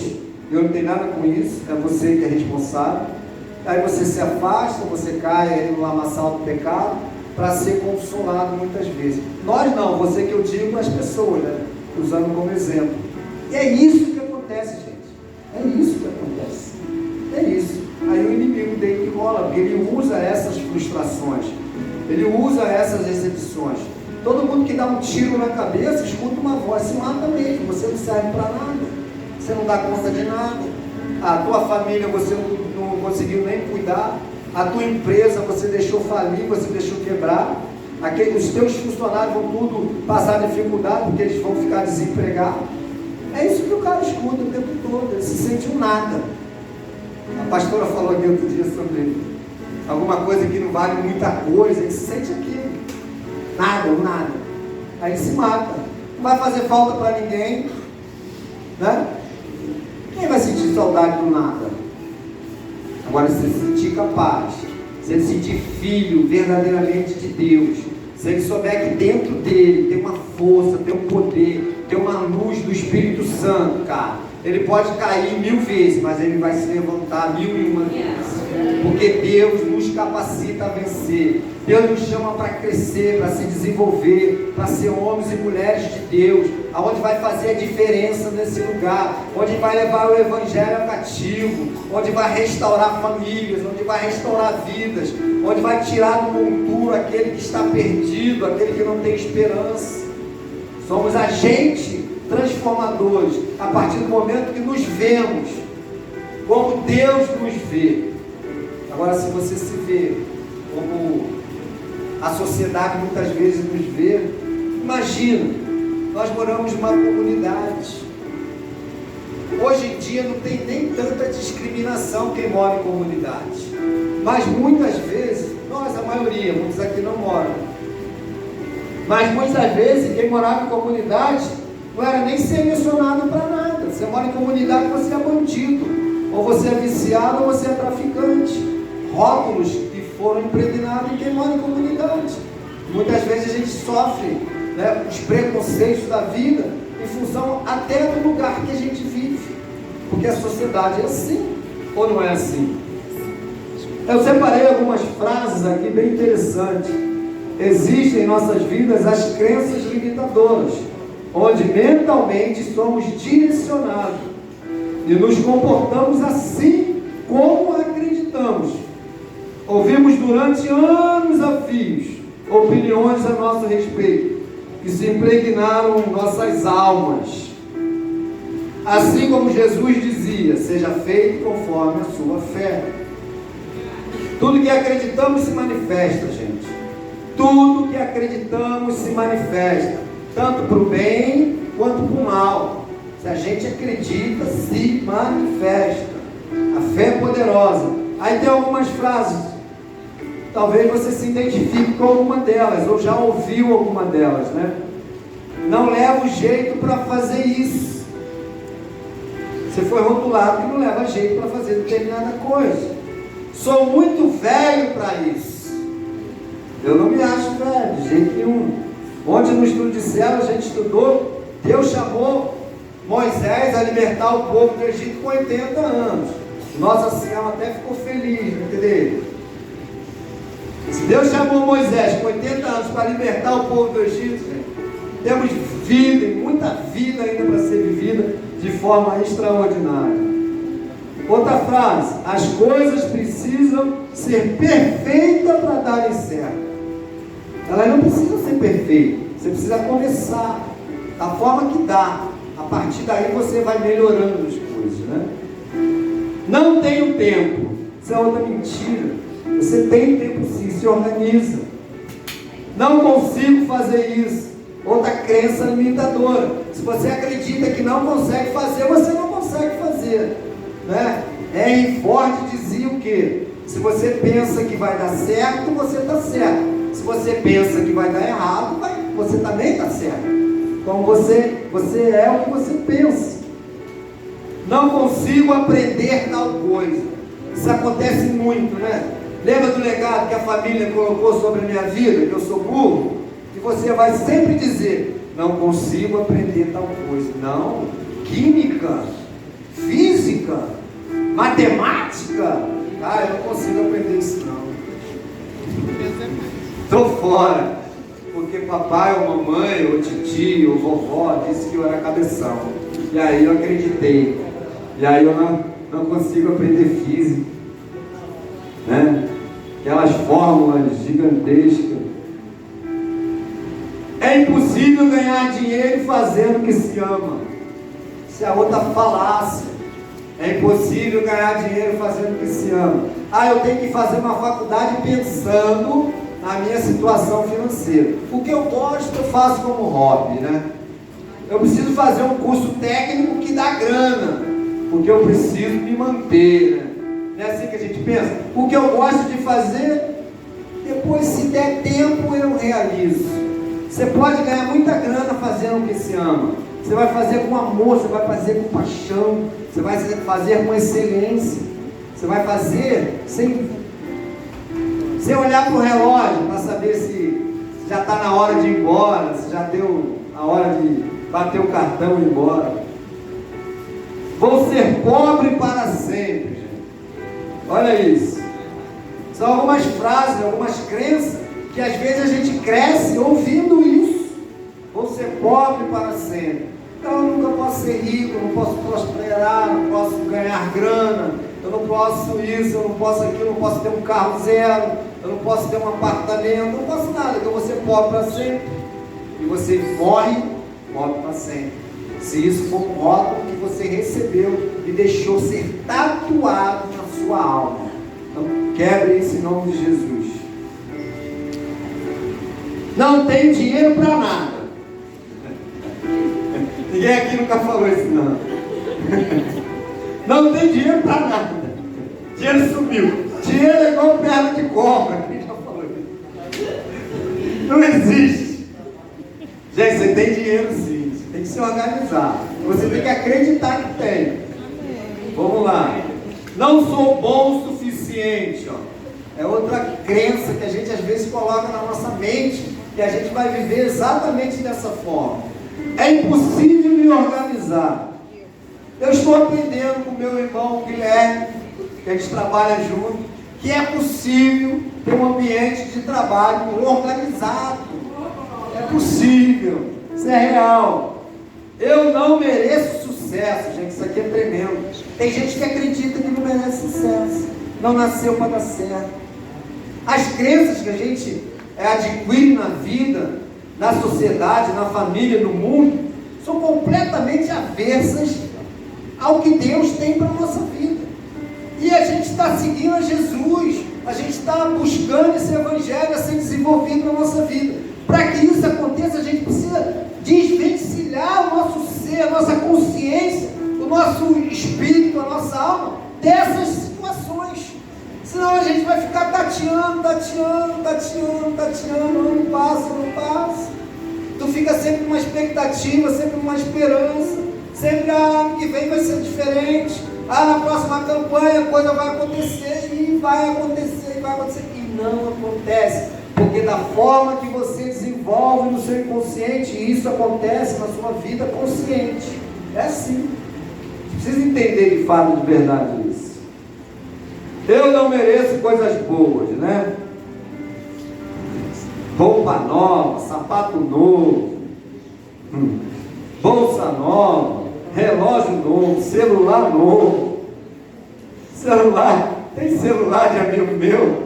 Eu não tenho nada com isso, é você que é responsável. Aí você se afasta, você cai aí no lamaçal do pecado, para ser consolado muitas vezes. Nós não, você que eu digo as pessoas, né? Usando como exemplo. E é isso que acontece, gente. É isso que acontece. É isso. Aí o inimigo dele que rola, porque ele usa essas frustrações, ele usa essas decepções. Todo mundo que dá um tiro na cabeça, escuta uma voz, se mata mesmo, você não serve para nada, você não dá conta de nada, a tua família você não conseguiu nem cuidar, a tua empresa você deixou falir, você deixou quebrar, os teus funcionários vão tudo passar dificuldade, porque eles vão ficar desempregados. É isso que o cara escuta o tempo todo, ele se sente um nada. A pastora falou aqui outro dia sobre alguma coisa que não vale muita coisa, ele se sente aquilo. Nada, um nada. Aí ele se mata. Não vai fazer falta para ninguém, né? Quem vai sentir saudade do nada? Agora, se ele se sentir capaz, se ele se sentir filho verdadeiramente de Deus, se ele souber que dentro dele tem uma força, tem um poder, tem uma luz do Espírito Santo, cara, ele pode cair 1000 vezes, mas ele vai se levantar 1001 vezes. Porque Deus nos capacita a vencer. Deus nos chama para crescer, para se desenvolver, para ser homens e mulheres de Deus, aonde vai fazer a diferença nesse lugar, onde vai levar o Evangelho cativo, onde vai restaurar famílias, onde vai restaurar vidas, onde vai tirar do monturo aquele que está perdido, aquele que não tem esperança. Somos agentes transformadores a partir do momento que nos vemos como Deus nos vê. Agora, se você se vê como a sociedade muitas vezes nos vê, imagina, nós moramos numa comunidade. Hoje em dia não tem nem tanta discriminação quem mora em comunidade, mas muitas vezes, nós, a maioria, muitos aqui não moram, mas muitas vezes quem morava em comunidade não era nem selecionado para nada. Você mora em comunidade, você é bandido, ou você é viciado, ou você é traficante. Rótulos que foram impregnados em quem mora em comunidade. Muitas vezes a gente sofre, né, os preconceitos da vida em função até do lugar que a gente vive, porque a sociedade é assim, ou não é assim? Eu separei algumas frases aqui bem interessantes. Existem em nossas vidas as crenças limitadoras, onde mentalmente somos direcionados e nos comportamos assim como acreditamos. Ouvimos durante anos a fios opiniões a nosso respeito, que se impregnaram em nossas almas. Assim como Jesus dizia, seja feito conforme a sua fé. Tudo que acreditamos se manifesta, gente. Tudo que acreditamos se manifesta, tanto para o bem quanto para o mal. Se a gente acredita, se manifesta. A fé é poderosa. Aí tem algumas frases, talvez você se identifique com alguma delas, ou já ouviu alguma delas, né? Não leva o jeito para fazer isso. Você foi rotulado que não leva jeito para fazer determinada coisa. Sou muito velho para isso. Eu não me acho velho, de jeito nenhum. Ontem no estudo de célula a gente estudou, Deus chamou Moisés a libertar o povo do Egito com 80 anos. Nossa Senhora até ficou feliz, entendeu? Se Deus chamou Moisés com 80 anos para libertar o povo do Egito, gente, temos vida e muita vida ainda para ser vivida de forma extraordinária. Outra frase, as coisas precisam ser perfeitas para darem certo. Elas não precisam ser perfeitas, você precisa começar da forma que dá. A partir daí você vai melhorando as coisas, né? Não tenho tempo, isso é outra mentira. Você tem tempo sim, se organiza. Não consigo fazer isso, outra crença limitadora. Se você acredita que não consegue fazer, você não consegue fazer, né? Henry Ford dizia o quê? Se você pensa que vai dar certo, você está certo. Se você pensa que vai dar errado, você também está certo. Então você é o que você pensa. Não consigo aprender tal coisa. Isso acontece muito, né? Lembra do legado que a família colocou sobre a minha vida, que eu sou burro? E você vai sempre dizer, não consigo aprender tal coisa. Não, química, física, física, matemática. Ah, eu não consigo aprender isso não. Estou fora. Porque papai ou mamãe, ou titio, ou vovó disse que eu era cabeção. E aí eu acreditei. E aí eu não consigo aprender física, né? Aquelas fórmulas gigantescas. É impossível ganhar dinheiro fazendo o que se ama. Isso é outra falácia. É impossível ganhar dinheiro fazendo o que se ama. Ah, eu tenho que fazer uma faculdade pensando na minha situação financeira. O que eu gosto eu faço como hobby, né? Eu preciso fazer um curso técnico que dá grana, porque eu preciso me manter, né? Não é assim que a gente pensa? O que eu gosto de fazer, depois se der tempo eu realizo. Você pode ganhar muita grana fazendo o que se ama. Você vai fazer com amor, você vai fazer com paixão, você vai fazer com excelência, você vai fazer sem olhar para o relógio para saber se já está na hora de ir embora, se já deu a hora de bater o cartão e ir embora. Vou ser pobre para sempre, gente. Olha isso. São algumas frases, algumas crenças que às vezes a gente cresce ouvindo isso. Vou ser pobre para sempre. Então eu nunca posso ser rico, eu não posso prosperar, não posso ganhar grana, eu não posso isso, eu não posso aquilo, eu não posso ter um carro zero, eu não posso ter um apartamento, eu não posso nada, então eu vou ser pobre para sempre. E você morre pobre para sempre. Se isso for um rótulo que você recebeu e deixou ser tatuado na sua alma. Então quebre isso em nome de Jesus. Não tem dinheiro para nada. Ninguém aqui nunca falou isso não. Não tem dinheiro para nada. Dinheiro sumiu. Dinheiro é igual perna de cobra. Quem já falou isso? Não existe. Gente, você tem dinheiro sim. Você tem que se organizar. Você tem que acreditar que tem. Vamos lá. Não sou bom o suficiente. Ó. É outra crença que a gente às vezes coloca na nossa mente. E a gente vai viver exatamente dessa forma. É impossível me organizar. Eu estou aprendendo com o meu irmão Guilherme, que a gente trabalha junto, que é possível ter um ambiente de trabalho organizado. É possível. Isso é real. Eu não mereço sucesso, gente. Isso aqui é tremendo. Tem gente que acredita que não merece sucesso. Não nasceu para dar certo. As crenças que a gente adquire na vida, na sociedade, na família, no mundo, são completamente aversas ao que Deus tem para a nossa vida. E a gente está seguindo a Jesus, a gente está buscando esse evangelho a ser desenvolvido na nossa vida. Para que isso aconteça, a gente precisa desvencilhar o nosso ser, a nossa consciência, o nosso espírito, a nossa alma, dessas situações. Senão a gente vai ficar tateando, não passa. Tu fica sempre numa expectativa, sempre numa esperança, sempre ano que vem vai ser diferente, na próxima campanha a coisa vai acontecer, e vai acontecer, e não acontece, porque da forma que você desenvolve no seu inconsciente, isso acontece na sua vida consciente. É assim. Você precisa entender de fato, de verdade isso. Eu não mereço coisas boas, né? Roupa nova, sapato novo, bolsa nova, relógio novo, celular novo. Tem celular de amigo meu,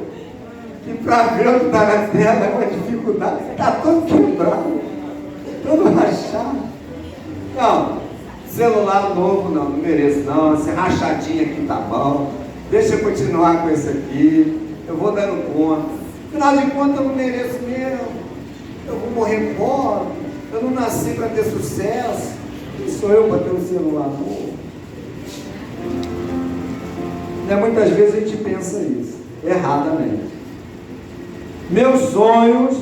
que para ver o que está na tela é uma dificuldade, está todo quebrado, todo rachado. Não, celular novo não mereço não, esse rachadinho aqui tá bom, deixa eu continuar com esse aqui, eu vou dando conta. Afinal de contas eu não mereço mesmo, eu vou morrer pobre, eu não nasci para ter sucesso, quem sou eu para ter um celular novo? Muitas vezes a gente pensa isso, erradamente. Meus sonhos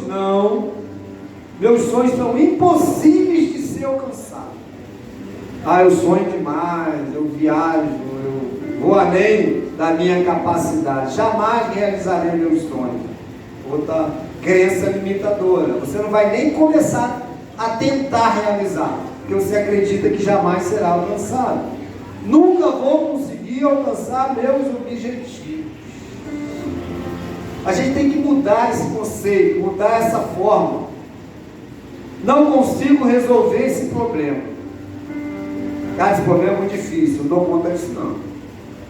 são impossíveis de ser alcançados. Eu sonho demais, eu viajo, eu vou além da minha capacidade, jamais realizarei meus sonhos. Outra crença limitadora, você não vai nem começar a tentar realizar, porque você acredita que jamais será alcançado. Nunca vou conseguir. conseguir alcançar meus objetivos. A gente tem que mudar esse conceito, mudar essa forma. Não consigo resolver esse problema. Cara, esse problema é muito difícil, não dou conta disso não.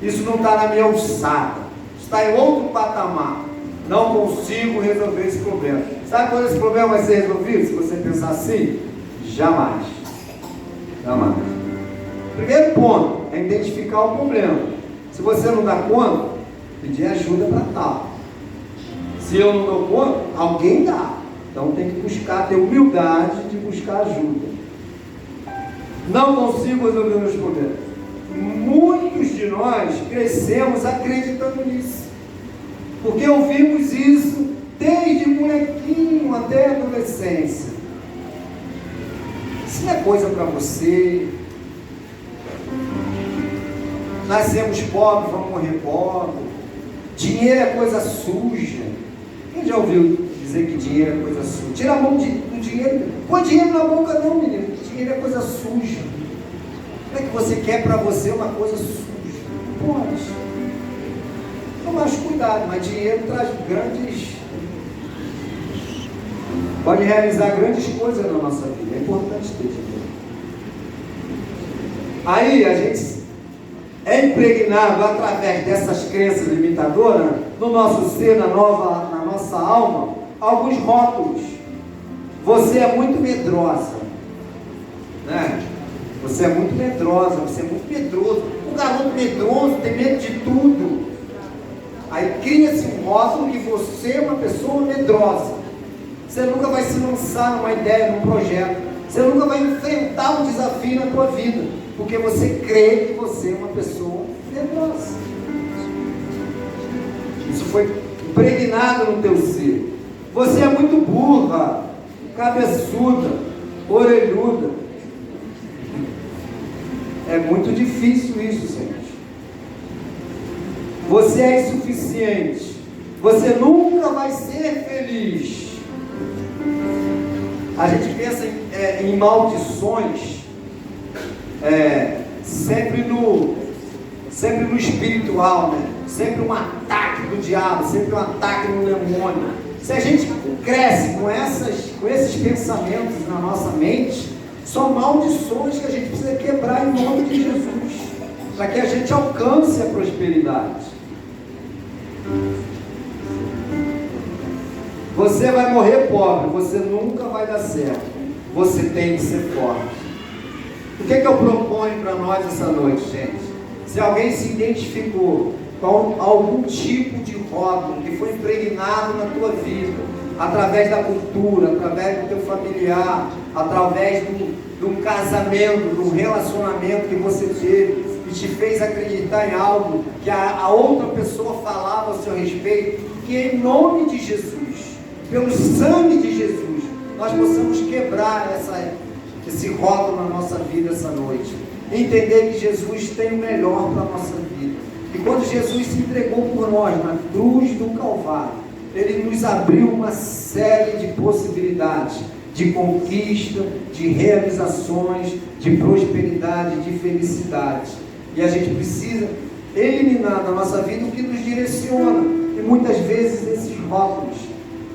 Isso não está na minha alçada, está em outro patamar. Não consigo resolver esse problema. Sabe quando esse problema vai ser resolvido? Se você pensar assim, jamais. Jamais. Primeiro ponto é identificar o problema. Se você não dá conta, pedir ajuda para tal. Se eu não dou conta, alguém dá. Então tem que buscar, ter humildade de buscar ajuda. Não consigo resolver meus problemas. Muitos de nós crescemos acreditando nisso. Porque ouvimos isso desde molequinho até a adolescência. Isso não é coisa para você. Nascemos pobres, vamos morrer pobres. Dinheiro é coisa suja. Quem já ouviu dizer que dinheiro é coisa suja? Tira a mão do dinheiro. Põe dinheiro na boca não, menino. Dinheiro é coisa suja. Como é que você quer para você uma coisa suja? Não pode. Toma cuidado, mas dinheiro traz pode realizar grandes coisas na nossa vida. É importante ter dinheiro. Aí a gente é impregnado através dessas crenças limitadoras no nosso ser, na nossa alma, alguns rótulos. Você é muito medrosa, né? Você é muito medrosa, você é muito medroso. O garoto medroso tem medo de tudo. Aí cria-se um rótulo que você é uma pessoa medrosa. Você nunca vai se lançar numa ideia, num projeto. Você nunca vai enfrentar um desafio na tua vida, porque você crê que você é uma pessoa medrosa. Isso foi impregnado no teu ser. Você é muito burra, cabeçuda, orelhuda. É muito difícil isso, gente. Você é insuficiente. Você nunca vai ser feliz. A gente pensa em maldições sempre no espiritual, né? Sempre um ataque do diabo, sempre um ataque no demônio. Se a gente cresce com esses pensamentos na nossa mente, são maldições que a gente precisa quebrar em nome de Jesus, para que a gente alcance a prosperidade. Você vai morrer pobre, você nunca vai dar certo. Você tem que ser forte. O que eu proponho para nós essa noite, gente? Se alguém se identificou com algum tipo de rótulo que foi impregnado na tua vida, através da cultura, através do teu familiar, através de um casamento, de um relacionamento que você teve e te fez acreditar em algo que a outra pessoa falava ao seu respeito, que em nome de Jesus, pelo sangue de Jesus, nós possamos quebrar esse rótulo na nossa vida essa noite. Entender que Jesus tem o melhor para a nossa vida. E quando Jesus se entregou por nós na cruz do Calvário, Ele nos abriu uma série de possibilidades, de conquista, de realizações, de prosperidade, de felicidade. E a gente precisa eliminar da nossa vida o que nos direciona. E muitas vezes esses rótulos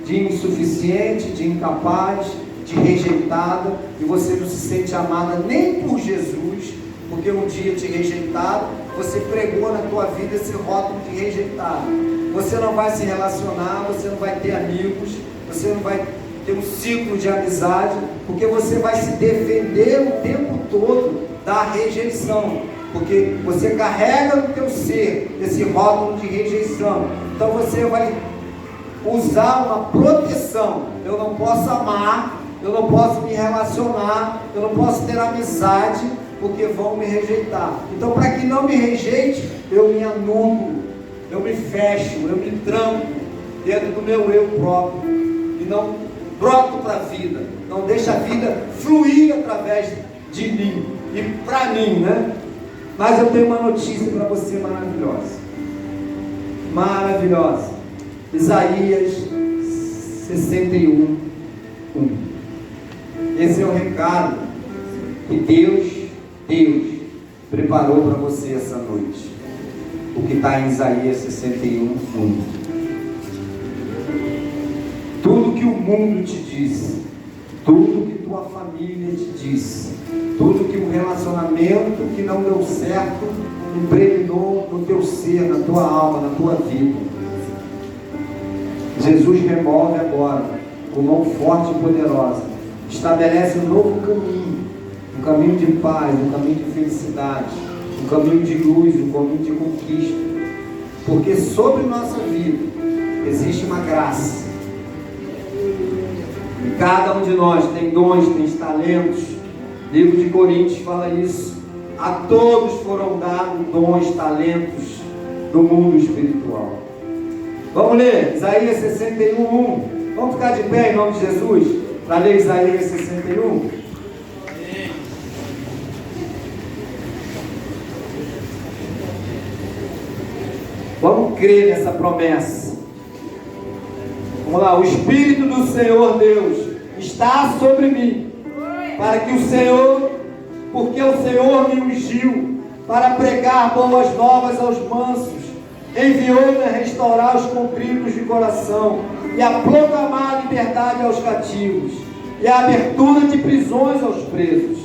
de insuficiente, de incapaz, de rejeitada, e você não se sente amada nem por Jesus, porque um dia te rejeitaram, você pregou na tua vida esse rótulo de rejeitado. Você não vai se relacionar, você não vai ter amigos, você não vai ter um ciclo de amizade, porque você vai se defender o tempo todo da rejeição, porque você carrega no teu ser esse rótulo de rejeição. Então você vai usar uma proteção. Eu não posso amar, eu não posso me relacionar, eu não posso ter amizade, porque vão me rejeitar. Então, para que não me rejeite, eu me anulo, eu me fecho, eu me tranco dentro do meu eu próprio e não broto para a vida, não deixo a vida fluir através de mim e para mim, né? Mas eu tenho uma notícia para você maravilhosa, maravilhosa. Isaías 61, 1. Esse é o recado que Deus preparou para você essa noite. o que está em Isaías 61, 1. Tudo que o mundo te diz, tudo que tua família te diz, tudo que um relacionamento que não deu certo impregnou no teu ser, na tua alma, na tua vida, Jesus remove agora, com mão forte e poderosa, estabelece um novo caminho, um caminho de paz, um caminho de felicidade, um caminho de luz, um caminho de conquista, porque sobre nossa vida existe uma graça. E cada um de nós tem dons, tem talentos. O livro de Coríntios fala isso. A todos foram dados dons, talentos do mundo espiritual. Vamos ler Isaías 61, 1. Vamos ficar de pé em nome de Jesus para ler Isaías 61. Vamos crer nessa promessa. Vamos lá. O Espírito do Senhor Deus está sobre mim, para que porque o Senhor me ungiu para pregar boas novas aos mansos, enviou-me a restaurar os contritos de coração e a proclamar a liberdade aos cativos e a abertura de prisões aos presos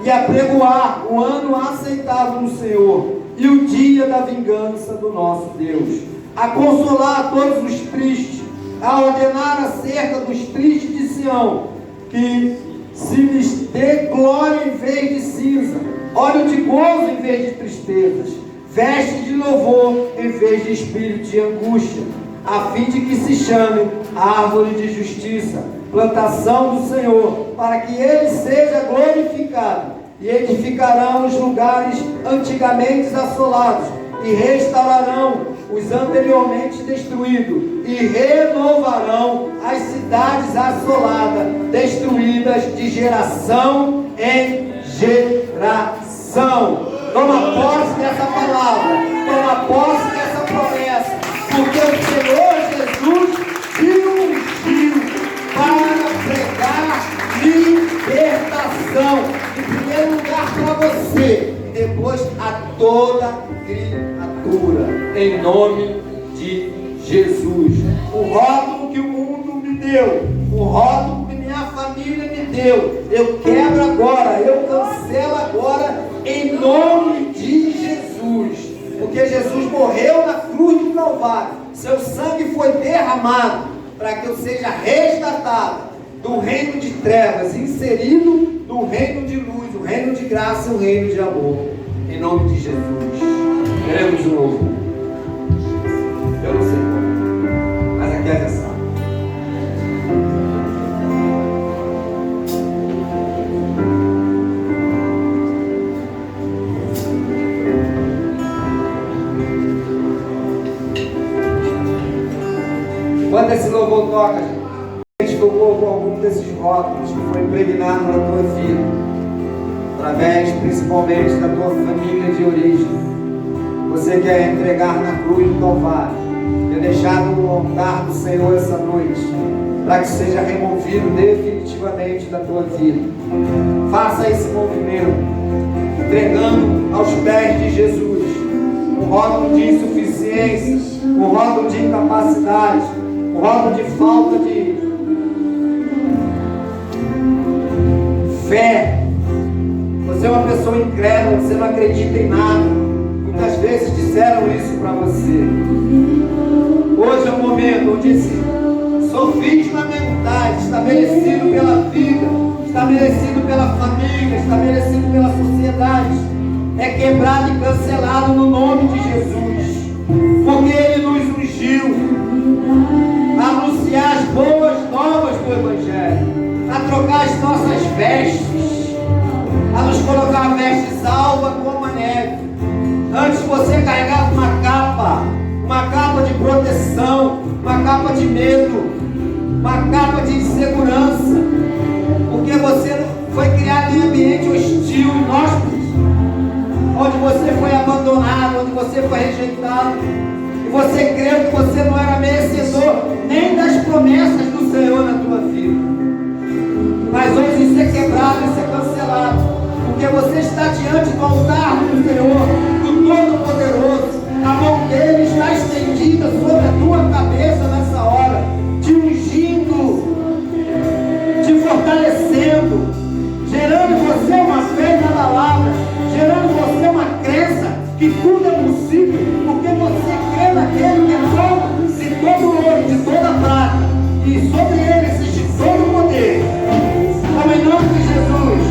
e a pregoar o ano aceitável do Senhor e o dia da vingança do nosso Deus, a consolar todos os tristes, a ordenar acerca dos tristes de Sião, que se lhes dê glória em vez de cinza, óleo de gozo em vez de tristezas, veste de louvor em vez de espírito de angústia, a fim de que se chame árvore de justiça, plantação do Senhor, para que ele seja glorificado, e edificarão os lugares antigamente assolados, e restaurarão os anteriormente destruídos, e renovarão as cidades assoladas, destruídas de geração em geração. Toma posse dessa palavra, toma posse dessa promessa, porque o Senhor Jesus te ungiu para pregar libertação, em primeiro lugar para você, e depois a toda criatura, em nome de Jesus. O rótulo que o mundo me deu, o rótulo que minha família me deu, eu quebro agora, eu cancelo agora, em nome de Jesus, porque Jesus morreu na cruz do Calvário, seu sangue foi derramado para que eu seja resgatado do reino de trevas, inserido no reino de luz, o reino de graça, o reino de amor, em nome de Jesus. Queremos um novo. Eu não sei como, mas aqui é já sabe. Quando esse louvor toca, gente, tocou com algum desses rótulos que foi impregnado na tua vida, através principalmente da tua família de origem. Você quer entregar na cruz do Calvário, ter deixado no altar do Senhor essa noite, para que seja removido definitivamente da tua vida. Faça esse movimento, entregando aos pés de Jesus um rótulo de insuficiência, um rótulo de incapacidade, um rótulo de falta de fé. Você é uma pessoa incrédula, você não acredita em nada. Muitas vezes disseram isso para você. Hoje é o momento onde sou vítima mental, estabelecido pela vida, estabelecido pela família, estabelecido pela sociedade, é quebrado e cancelado no nome de Jesus, porque Ele nos ungiu a anunciar as boas novas do Evangelho, a trocar as nossas vestes, a nos colocar vestes alva como a neve. Antes você carregava uma capa de proteção, uma capa de medo, uma capa de insegurança, porque você foi criado em ambiente hostil, inóspito, onde você foi abandonado, onde você foi rejeitado, e você creu que você não era merecedor nem das promessas do Senhor na tua vida. Mas hoje isso é quebrado, isso é cancelado, porque você está diante do altar do Senhor, do Todo-Poderoso, a mão tudo é possível, porque você crê naquele que é dono de todo ouro, de toda prata, e sobre ele existe todo o poder. Então, em nome de Jesus.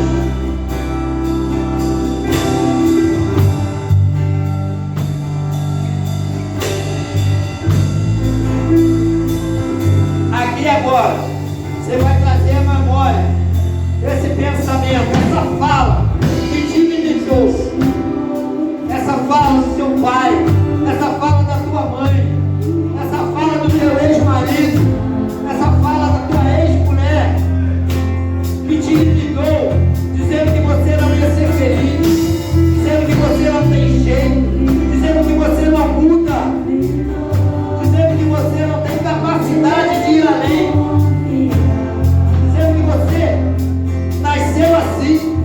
Aqui agora, você vai trazer a memória esse pensamento, essa fala que te limitou, essa fala do seu pai, essa fala da tua mãe, essa fala do teu ex-marido, essa fala da tua ex-mulher, que te limitou, dizendo que você não ia ser feliz, dizendo que você não tem jeito, dizendo que você não muda, dizendo que você não tem capacidade de ir além, dizendo que você nasceu assim,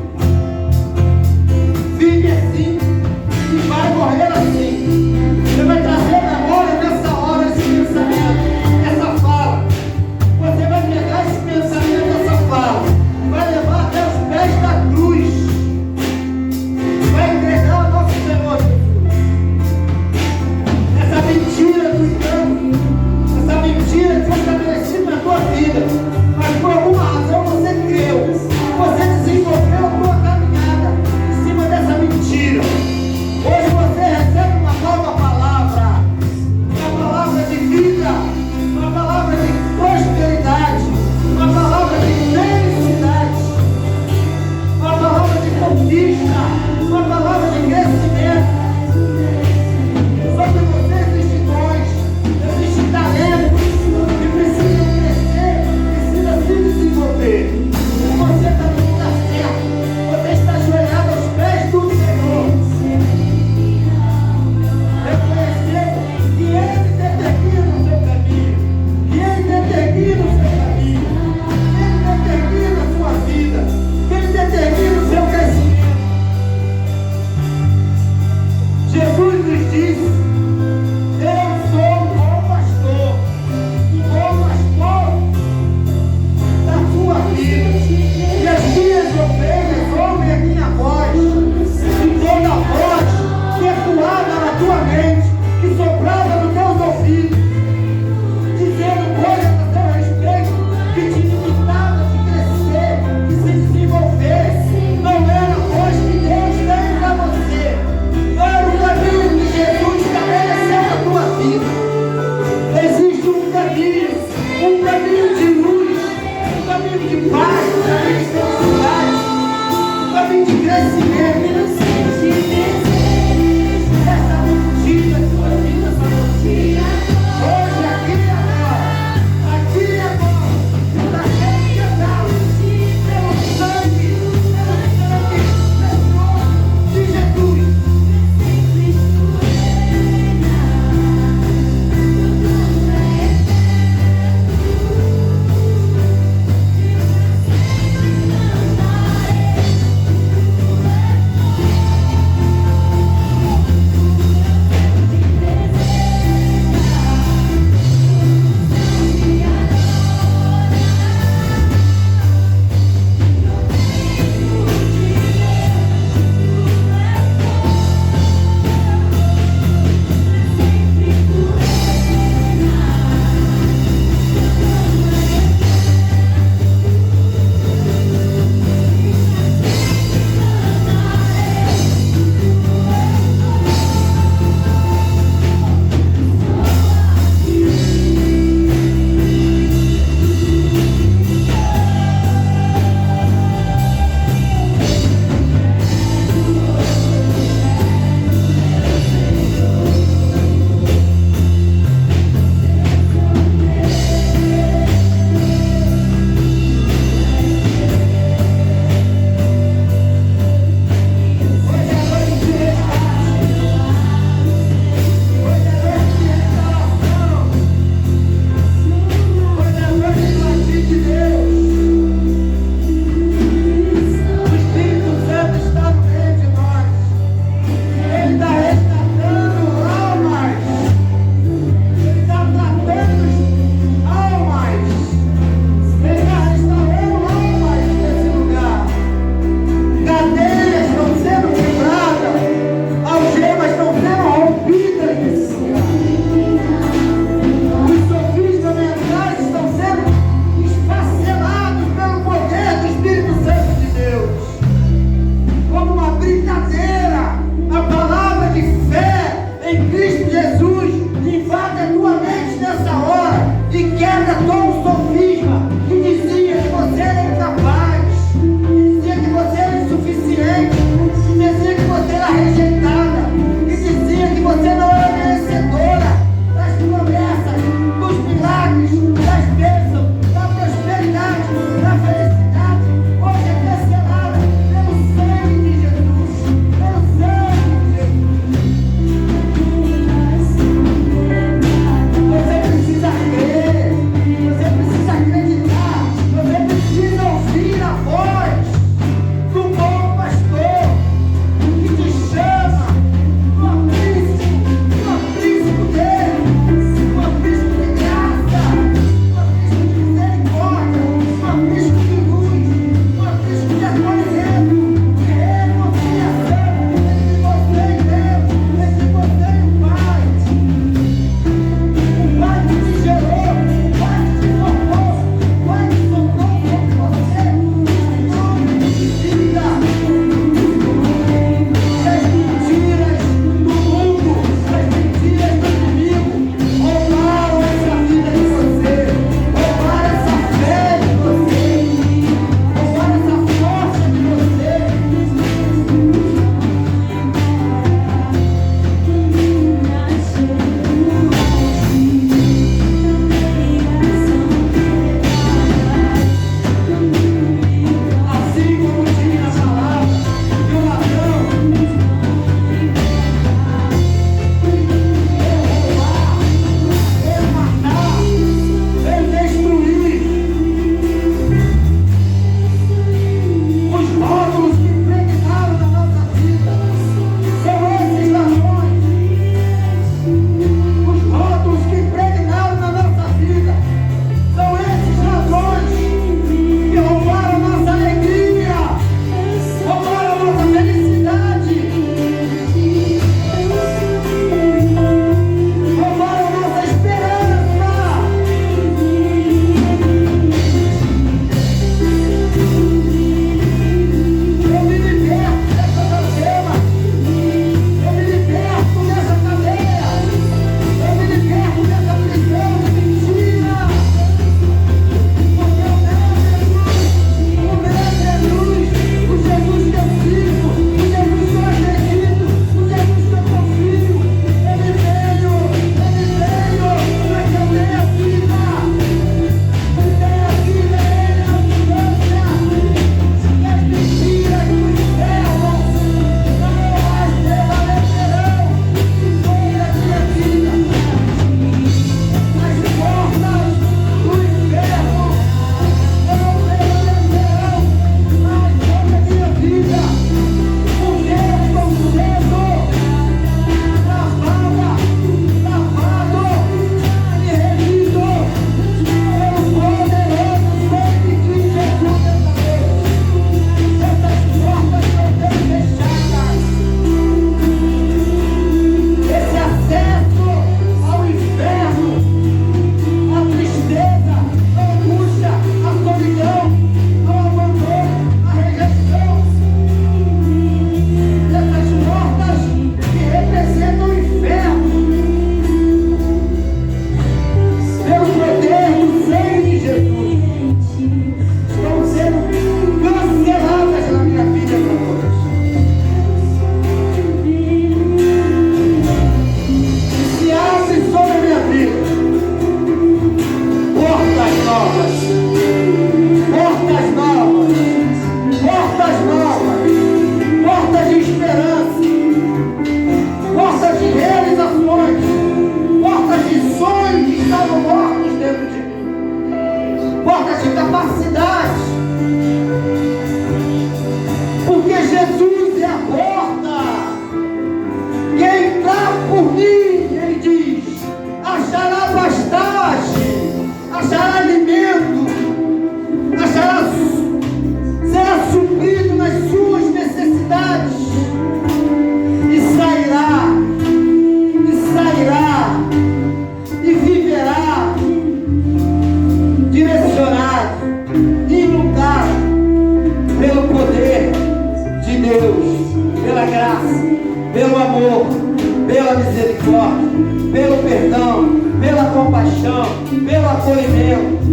pela misericórdia, pelo perdão, pela compaixão, pelo acolhimento.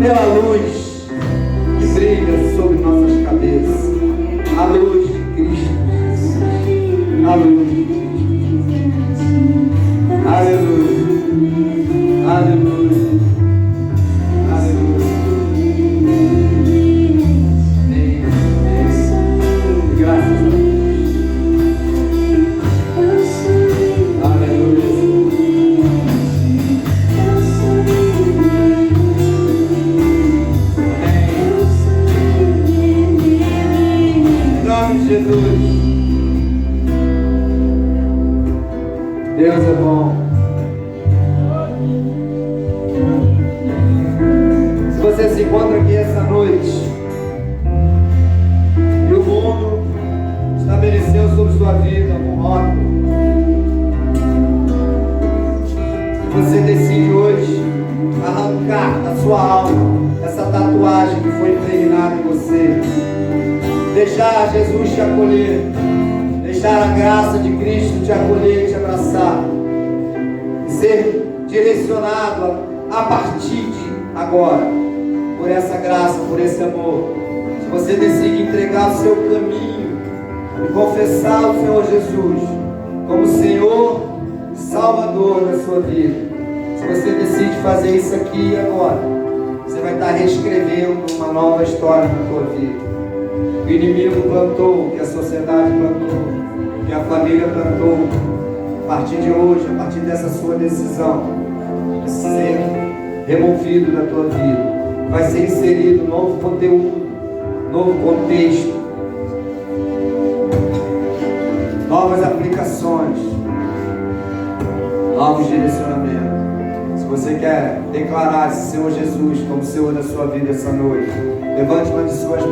pela luz que brilha sobre nossas cabeças. A luz de Cristo Jesus. A luz de Cristo Jesus. Aleluia. Aleluia. Aleluia. Amém. Graças a Deus. Jesus, Deus é bom. Se você se encontra aqui essa noite e o mundo estabeleceu sobre sua vida um rótulo, você decide hoje arrancar da sua alma essa tatuagem que foi impregnada em você, deixar Jesus te acolher, deixar a graça de Cristo te acolher e te abraçar, e ser direcionado a partir de agora, por essa graça, por esse amor. Se você decide entregar o seu caminho e confessar o Senhor Jesus como Senhor e Salvador da sua vida, se você decide fazer isso aqui e agora, você vai estar reescrevendo uma nova história na tua vida. O inimigo plantou, que a sociedade plantou, que a família plantou. A partir de hoje, a partir dessa sua decisão, vai ser removido da tua vida. Vai ser inserido novo conteúdo, novo contexto, novas aplicações, novos direcionamentos. Se você quer declarar esse Senhor Jesus como Senhor da sua vida essa noite, levante uma de suas mãos.